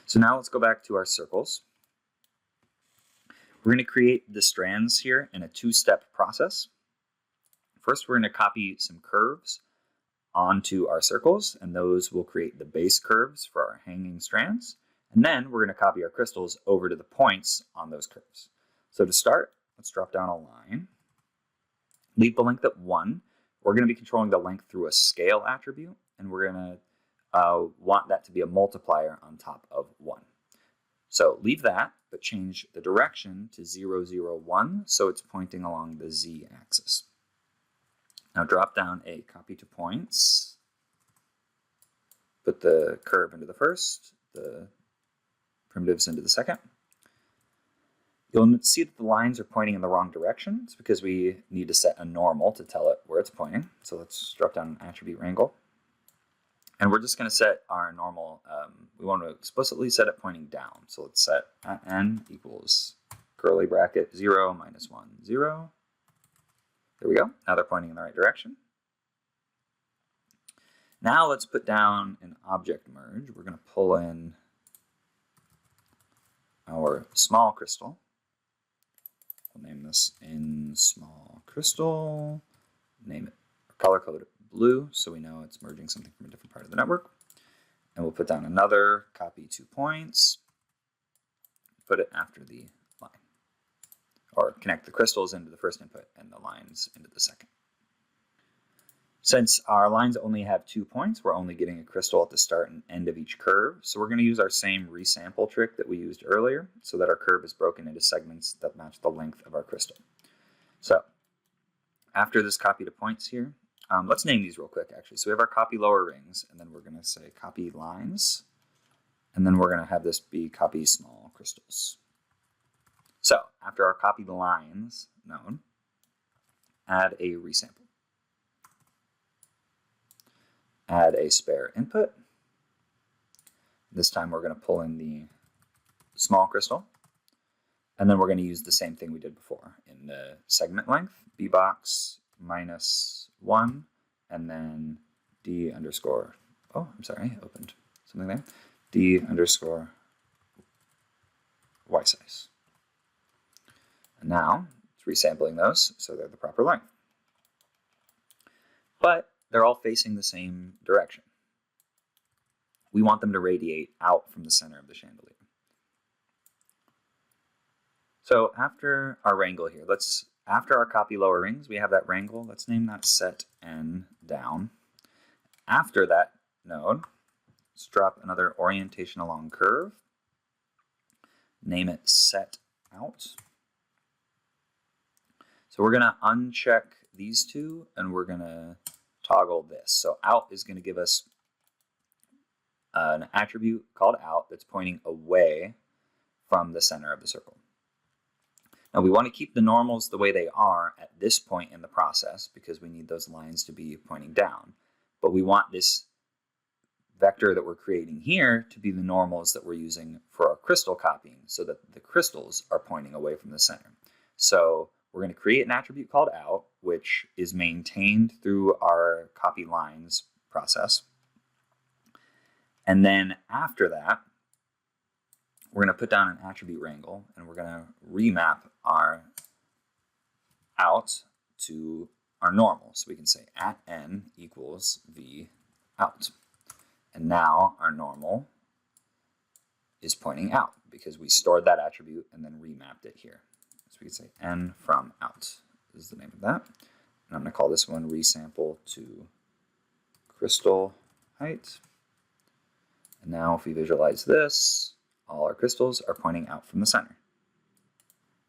So now let's go back to our circles. We're going to create the strands here in a two-step process. First, we're going to copy some curves onto our circles, and those will create the base curves for our hanging strands. And then we're going to copy our crystals over to the points on those curves. So to start, let's drop down a line. Leave the length at 1. We're going to be controlling the length through a scale attribute, and we're going to want that to be a multiplier on top of 1. So leave that, but change the direction to 0, 0, 1, so it's pointing along the z-axis. Now drop down a copy to points. Put the curve into the first, the primitives into the second. You'll see that the lines are pointing in the wrong direction. It's because we need to set a normal to tell it where it's pointing. So let's drop down an attribute wrangle. And we're just going to set our normal, we want to explicitly set it pointing down. So let's set at n equals curly bracket 0, minus 1, 0. There we go. Now they're pointing in the right direction. Now let's put down an object merge. We're going to pull in our small crystal. We'll name this in small crystal. Name it, color code it blue, so we know it's merging something from a different part of the network. And we'll put down another copy 2 points, put it after the line, or connect the crystals into the first input and the lines into the second. Since our lines only have 2 points, we're only getting a crystal at the start and end of each curve. So we're going to use our same resample trick that we used earlier so that our curve is broken into segments that match the length of our crystal. So after this copy to points here, let's name these real quick, actually. So we have our copy lower rings, and then we're going to say copy lines, and then we're going to have this be copy small crystals. So after our copy lines node, add a resample. Add a spare input. This time we're going to pull in the small crystal, and then we're going to use the same thing we did before in the segment length, bbox minus 1, and then d underscore, oh, I'm sorry, I opened something there, d underscore y size. And now it's resampling those so they're the proper length. But they're all facing the same direction. We want them to radiate out from the center of the chandelier. So after our wrangle here, after our copy lower rings, we have that wrangle. Let's name that set n down. After that node, let's drop another orientation along curve. Name it set out. So we're going to uncheck these two, and we're going to toggle this. So out is going to give us an attribute called out that's pointing away from the center of the circle. Now we want to keep the normals the way they are at this point in the process because we need those lines to be pointing down. But we want this vector that we're creating here to be the normals that we're using for our crystal copying so that the crystals are pointing away from the center. So we're going to create an attribute called out, which is maintained through our copy lines process. And then after that, we're going to put down an attribute wrangle, and we're going to remap our out to our normal. So we can say at n equals v out. And now our normal is pointing out because we stored that attribute and then remapped it here. So we can say n from out is the name of that. And I'm going to call this one resample to crystal height. And now if we visualize this, all our crystals are pointing out from the center.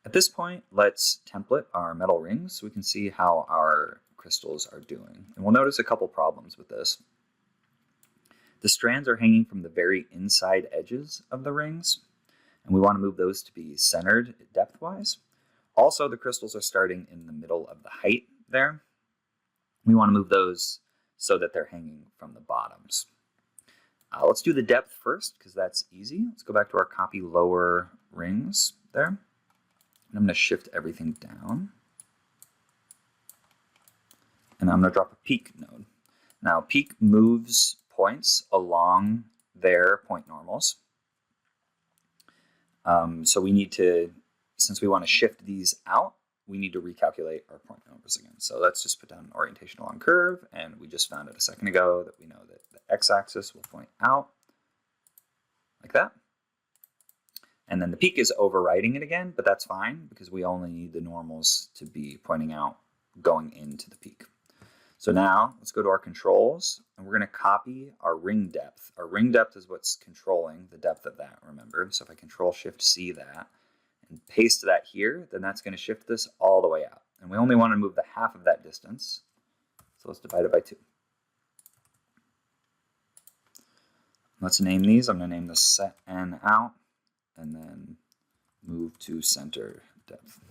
At this point, let's template our metal rings so we can see how our crystals are doing. And we'll notice a couple problems with this. The strands are hanging from the very inside edges of the rings, and we want to move those to be centered depth-wise. Also, the crystals are starting in the middle of the height there. We want to move those so that they're hanging from the bottoms. Let's do the depth first because that's easy. Let's go back to our copy lower rings there. And I'm going to shift everything down. And I'm going to drop a peak node. Now, peak moves points along their point normals. So we need to, since we want to shift these out, we need to recalculate our point numbers again. So let's just put down an orientation along curve, and we just found it a second ago that we know that the x-axis will point out like that. And then the peak is overwriting it again, but that's fine because we only need the normals to be pointing out going into the peak. So now let's go to our controls, and we're going to copy our ring depth. Our ring depth is what's controlling the depth of that, remember? So if I Control-Shift-C that and paste that here, then that's going to shift this all the way out. And we only want to move the half of that distance. So let's divide it by 2. Let's name these. I'm going to name this set n out, and then move to center depth.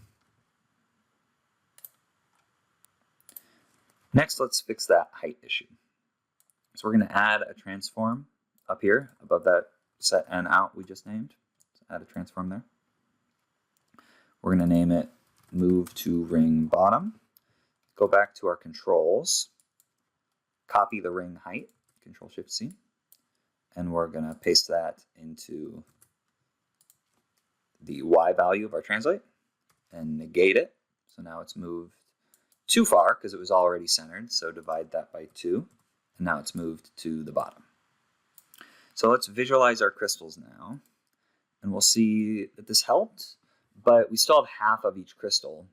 Next, let's fix that height issue. So we're going to add a transform up here above that set n out we just named. Let's add a transform there. We're going to name it move to ring bottom. Go back to our controls, copy the ring height, Control-Shift-C, and we're going to paste that into the y value of our translate and negate it. So now it's moved too far because it was already centered, so divide that by 2, and now it's moved to the bottom. So let's visualize our crystals now, and we'll see that this helped, but we still have half of each crystal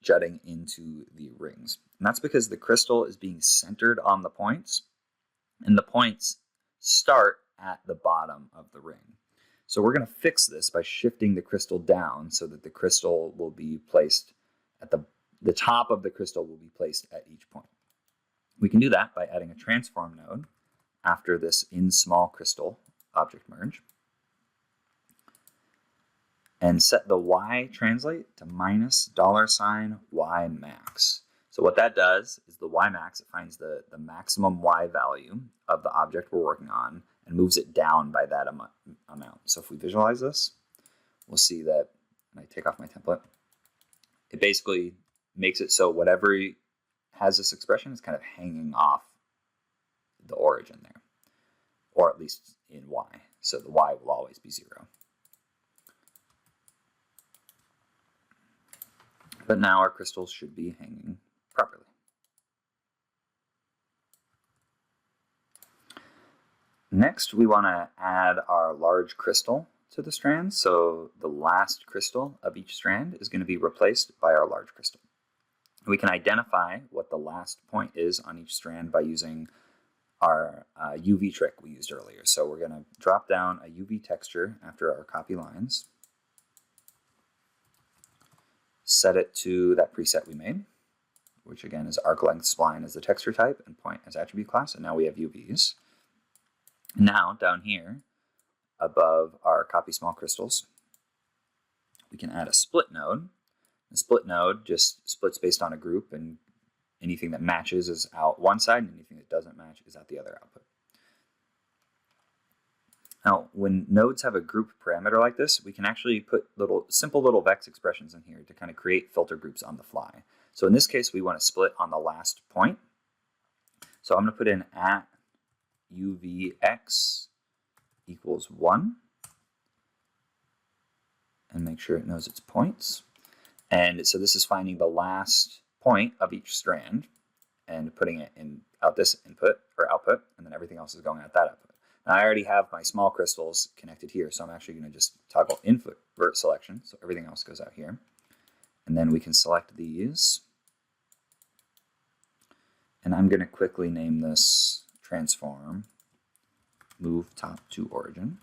jutting into the rings. And that's because the crystal is being centered on the points, and the points start at the bottom of the ring. So we're going to fix this by shifting the crystal down so that the crystal will be placed at the top of the crystal will be placed at each point. We can do that by adding a transform node after this in small crystal object merge, and set the y translate to -$y max. So what that does is the y max, it finds the maximum y value of the object we're working on and moves it down by that amount. So if we visualize this, we'll see that, and I take off my template, it basically makes it so whatever has this expression is kind of hanging off the origin there, or at least in y. So the y will always be 0. But now our crystals should be hanging properly. Next, we want to add our large crystal to the strand. So the last crystal of each strand is going to be replaced by our large crystal. We can identify what the last point is on each strand by using our UV trick we used earlier. So we're going to drop down a UV texture after our copy lines, set it to that preset we made, which again is arc length spline as the texture type and point as attribute class, and now we have UVs. Now down here above our copy small crystals, we can add a split node. The split node just splits based on a group, and anything that matches is out one side, and anything that doesn't match is out the other output. Now, when nodes have a group parameter like this, we can actually put simple little vex expressions in here to kind of create filter groups on the fly. So in this case, we want to split on the last point. So I'm going to put in at uvx equals 1 and make sure it knows its points. And so this is finding the last point of each strand and putting it in out this input or output, and then everything else is going out that output. Now I already have my small crystals connected here, so I'm actually going to just toggle invert selection, so everything else goes out here. And then we can select these. And I'm going to quickly name this transform move top to origin.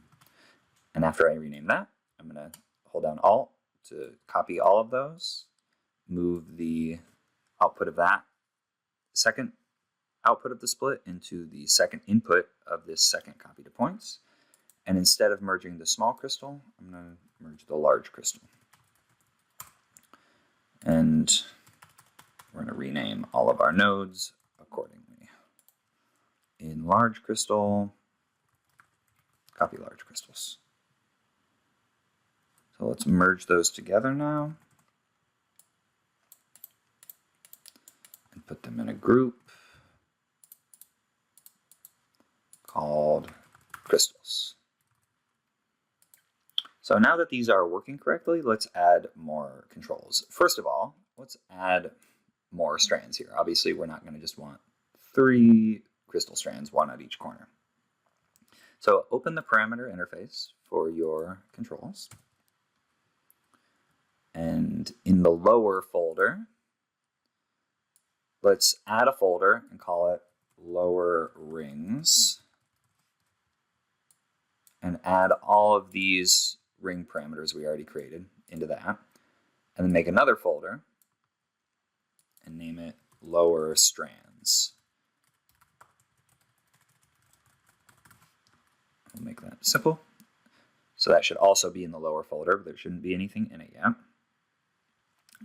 And after I rename that, I'm going to hold down Alt to copy all of those, move the output of that second output of the split into the second input of this second copy to points. And instead of merging the small crystal, I'm going to merge the large crystal. And we're going to rename all of our nodes accordingly. In large crystal, copy large crystals. So let's merge those together now and put them in a group called crystals. So now that these are working correctly, let's add more controls. First of all, let's add more strands here. Obviously, we're not going to just want 3 crystal strands, 1 at each corner. So open the parameter interface for your controls. And in the lower folder, let's add a folder and call it lower rings. And add all of these ring parameters we already created into that. And then make another folder and name it lower strands. We'll make that simple. So that should also be in the lower folder, but there shouldn't be anything in it yet.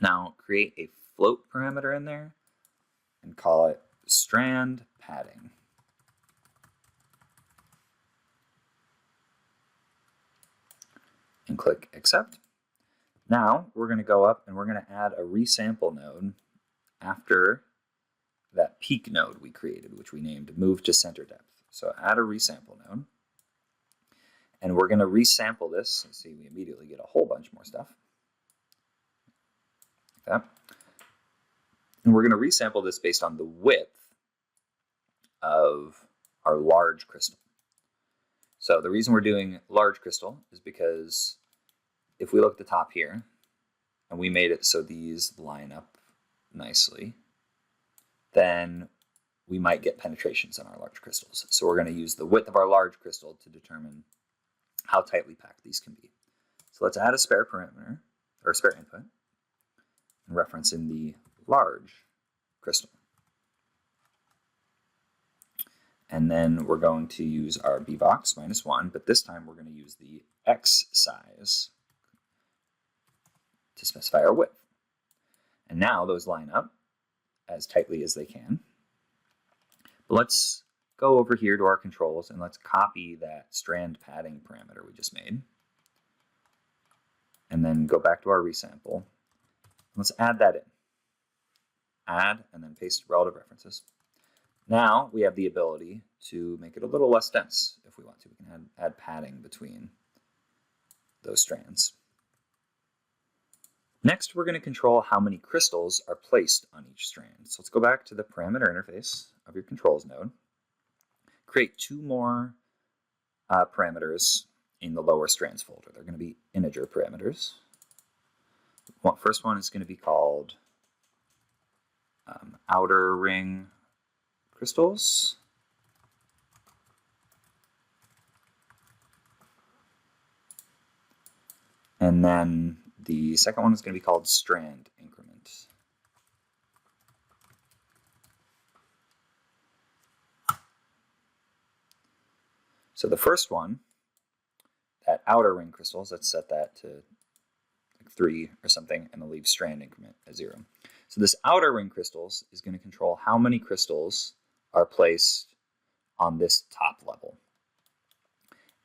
Now create a float parameter in there and call it strand padding. And click accept. Now we're going to go up and we're going to add a resample node after that peak node we created, which we named move to center depth. So add a resample node. And we're going to resample this. See, we immediately get a whole bunch more stuff. Like that. And we're going to resample this based on the width of our large crystal. So the reason we're doing large crystal is because if we look at the top here, and we made it so these line up nicely, then we might get penetrations on our large crystals. So we're going to use the width of our large crystal to determine how tightly packed these can be. So let's add a spare parameter, or a spare input, and reference in the large crystal. And then we're going to use our bvox -1, but this time we're going to use the x size to specify our width. And now those line up as tightly as they can. But let's go over here to our controls and let's copy that strand padding parameter we just made. And then go back to our resample. Let's add that in. Add and then paste relative references. Now we have the ability to make it a little less dense if we want to. We can add padding between those strands. Next, we're going to control how many crystals are placed on each strand. So let's go back to the parameter interface of your controls node. Create 2 more parameters in the lower strands folder. They're going to be integer parameters. First one is going to be called outer ring crystals. And then the second one is going to be called strand increment. So the first one, that outer ring crystals, let's set that to like 3 or something, and then leave strand increment at 0. So this outer ring crystals is going to control how many crystals are placed on this top level.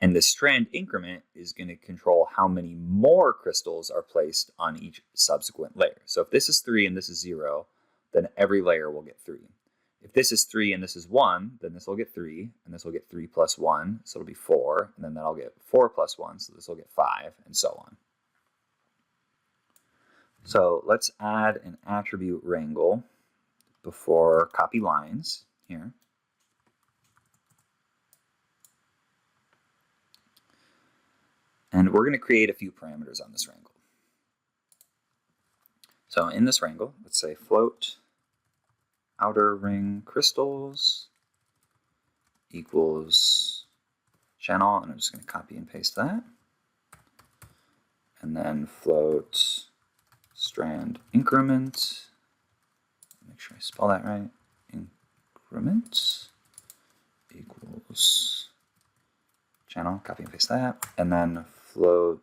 And the strand increment is going to control how many more crystals are placed on each subsequent layer. So if this is 3 and this is 0, then every layer will get 3. If this is 3 and this is 1, then this will get 3, and this will get 3 plus 1, so it'll be 4, and then that'll get 4 plus 1, so this will get 5, and so on. So let's add an attribute wrangle before copy lines here. And we're going to create a few parameters on this wrangle. So in this wrangle, let's say float outer ring crystals equals channel, and I'm just going to copy and paste that. And then float strand increment, make sure I spell that right, increment equals channel, copy and paste that, and then float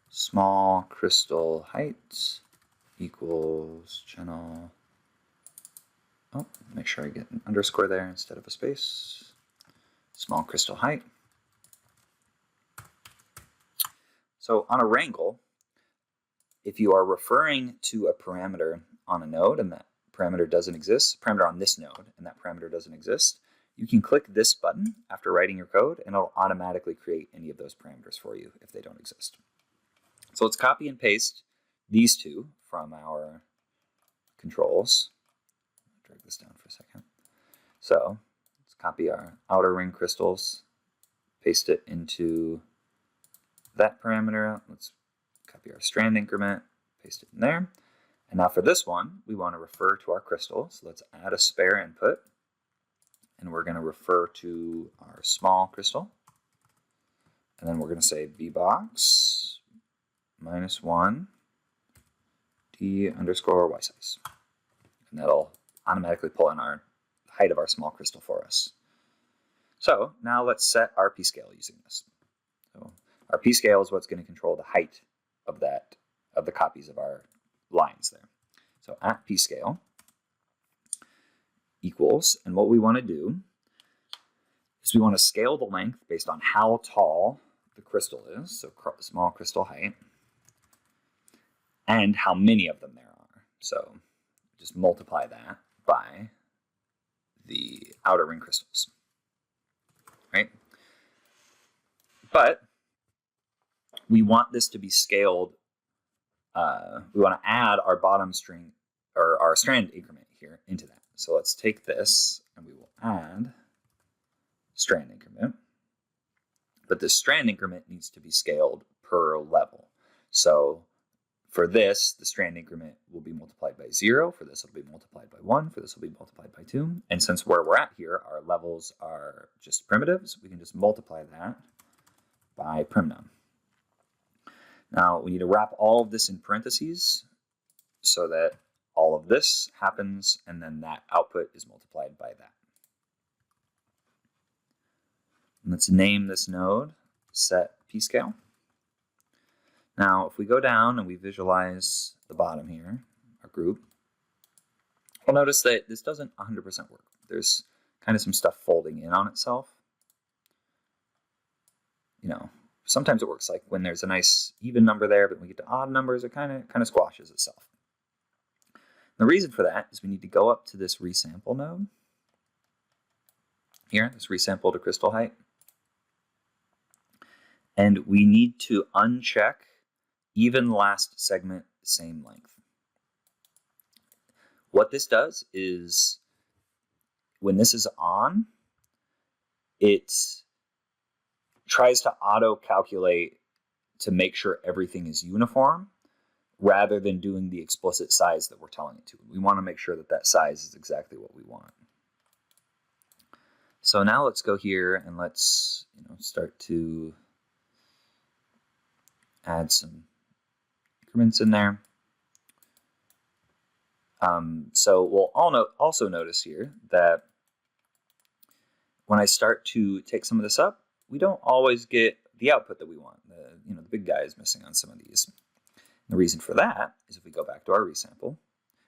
small crystal height equals channel, make sure I get an underscore there instead of a space, small crystal height. So on a wrangle, if you are referring to a parameter on a node and that parameter doesn't exist, parameter on this node and that parameter doesn't exist, you can click this button after writing your code and it'll automatically create any of those parameters for you if they don't exist. So let's copy and paste these two from our controls. Drag this down for a second. So let's copy our outer ring crystals, paste it into that parameter. Let's copy our strand increment, paste it in there. And now for this one, we want to refer to our crystal. So let's add a spare input. And we're going to refer to our small crystal. And then we're going to say vbox -1 d underscore y size. And that'll automatically pull in our height of our small crystal for us. So now let's set our p-scale using this. So our p-scale is what's going to control the height of the copies of our lines there. So at p-scale equals, and what we want to do is we want to scale the length based on how tall the crystal is, so small crystal height, and how many of them there are. So just multiply that by the outer ring crystals, right? But we want this to be scaled. We want to add our bottom string or our strand increment here into that. So let's take this and we will add strand increment. But this strand increment needs to be scaled per level. So for this, the strand increment will be multiplied by 0. For this, it'll be multiplied by 1. For this, will be multiplied by 2. And since where we're at here, our levels are just primitives, we can just multiply that by primnum. Now, we need to wrap all of this in parentheses so that all of this happens, and then that output is multiplied by that. And let's name this node set p-scale. Now, if we go down and we visualize the bottom here, our group, we'll notice that this doesn't 100% work. There's kind of some stuff folding in on itself. You know, sometimes it works like when there's a nice even number there, but when we get to odd numbers, it kind of squashes itself. The reason for that is we need to go up to this resample node here, this resample to crystal height, and we need to uncheck even last segment, same length. What this does is when this is on, it tries to auto-calculate to make sure everything is uniform rather than doing the explicit size that we're telling it to. We want to make sure that that size is exactly what we want. So now let's go here and let's start to add some increments in there. So we'll also notice here that when I start to take some of this up, we don't always get the output that we want. The big guy is missing on some of these. And the reason for that is if we go back to our resample,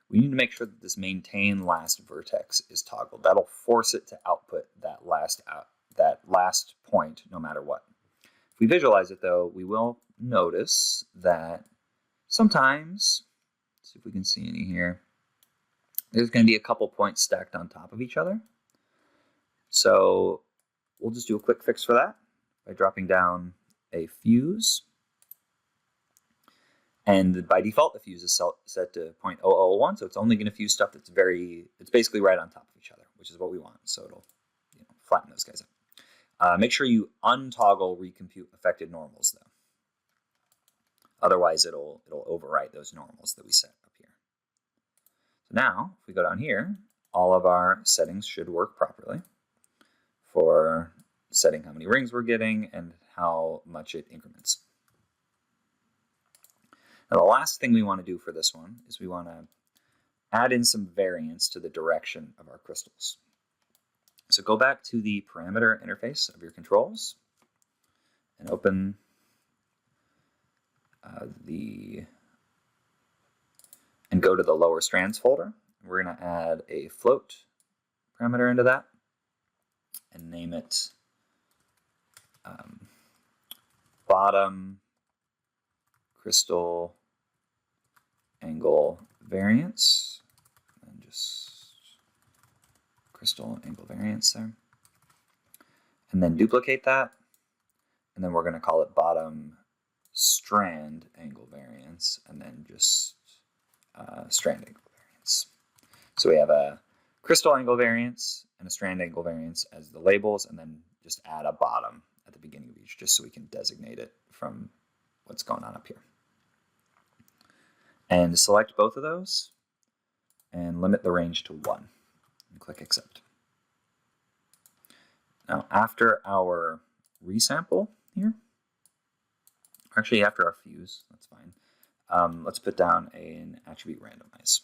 we need to make sure that this maintain last vertex is toggled. That'll force it to output that last point no matter what. If we visualize it though, we will notice that sometimes, let's see if we can see any here, there's going to be a couple points stacked on top of each other. So we'll just do a quick fix for that by dropping down a fuse. And by default, the fuse is set to 0.0001, so it's only going to fuse stuff that's it's basically right on top of each other, which is what we want. So it'll flatten those guys up. Make sure you untoggle recompute affected normals though. Otherwise, it'll overwrite those normals that we set up here. So now, if we go down here, all of our settings should work properly for setting how many rings we're getting and how much it increments. Now, the last thing we want to do for this one is we want to add in some variance to the direction of our crystals. So go back to the parameter interface of your controls and open and go to the lower strands folder. We're going to add a float parameter into that and name it bottom crystal angle variance, and just crystal angle variance there. and then duplicate that. And then we're going to call it bottom strand angle variance, and then just strand angle variance. So we have a crystal angle variance and a strand angle variance as the labels, and then just add a bottom at the beginning of each, just so we can designate it from what's going on up here. And select both of those and limit the range to 1 and click accept. Now after our resample here, actually after our fuse, that's fine, let's put down an attribute randomize.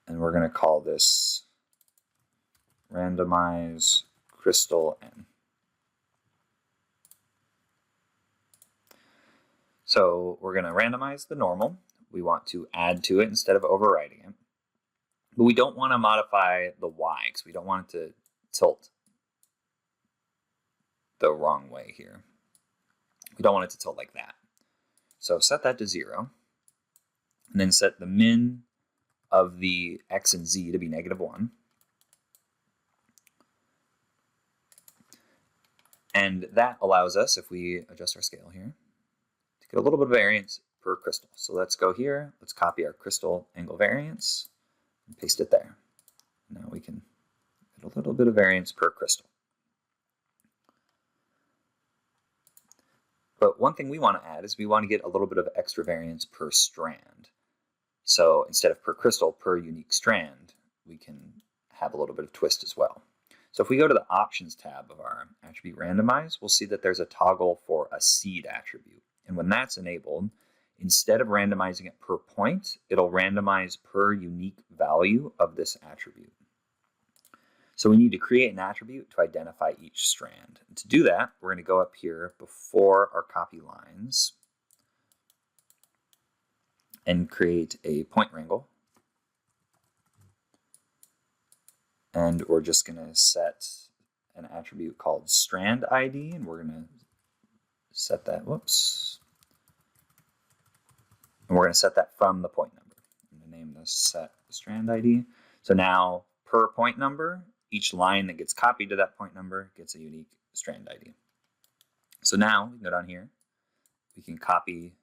And we're going to call this randomize crystal n. So we're going to randomize the normal. We want to add to it instead of overriding it. But we don't want to modify the y because we don't want it to tilt the wrong way here. We don't want it to tilt like that. So set that to 0. And then set the min of the x and z to be -1. And that allows us, if we adjust our scale here, to get a little bit of variance per crystal. So let's go here, let's copy our crystal angle variance and paste it there. Now we can get a little bit of variance per crystal. But one thing we want to add is we want to get a little bit of extra variance per strand. So instead of per crystal, per unique strand, we can have a little bit of twist as well. So if we go to the options tab of our attribute randomize, we'll see that there's a toggle for a seed attribute. And when that's enabled, instead of randomizing it per point, it'll randomize per unique value of this attribute. So we need to create an attribute to identify each strand. And to do that, we're going to go up here before our copy lines and create a point wrangle. And we're just going to set an attribute called strand ID, and we're going to set that, whoops. And we're going to set that from the point number. I'm going to name this set strand ID. So now per point number, each line that gets copied to that point number gets a unique strand ID. So now we can go down here. We can copy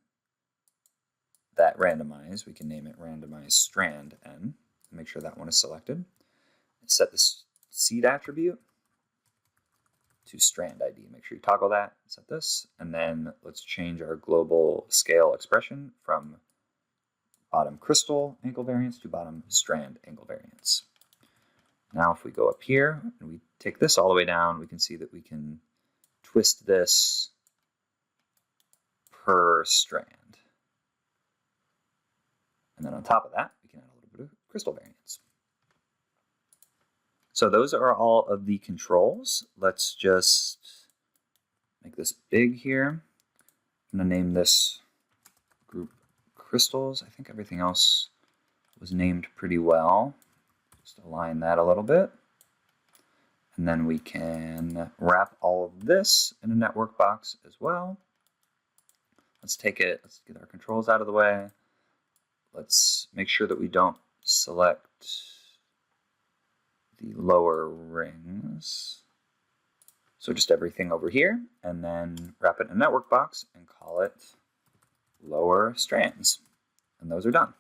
that randomize. We can name it randomize strand n. Make sure that one is selected. And set this seed attribute to strand ID. Make sure you toggle that, set this, and then let's change our global scale expression from bottom crystal angle variance to bottom strand angle variance. Now if we go up here and we take this all the way down, we can see that we can twist this per strand. And then on top of that, we can add a little bit of crystal variance. So those are all of the controls. Let's just make this big here. I'm going to name this group crystals. I think everything else was named pretty well. Just align that a little bit. And then we can wrap all of this in a network box as well. Let's take it, let's get our controls out of the way. Let's make sure that we don't select the lower rings. So just everything over here, and then wrap it in a network box and call it lower strands. And those are done.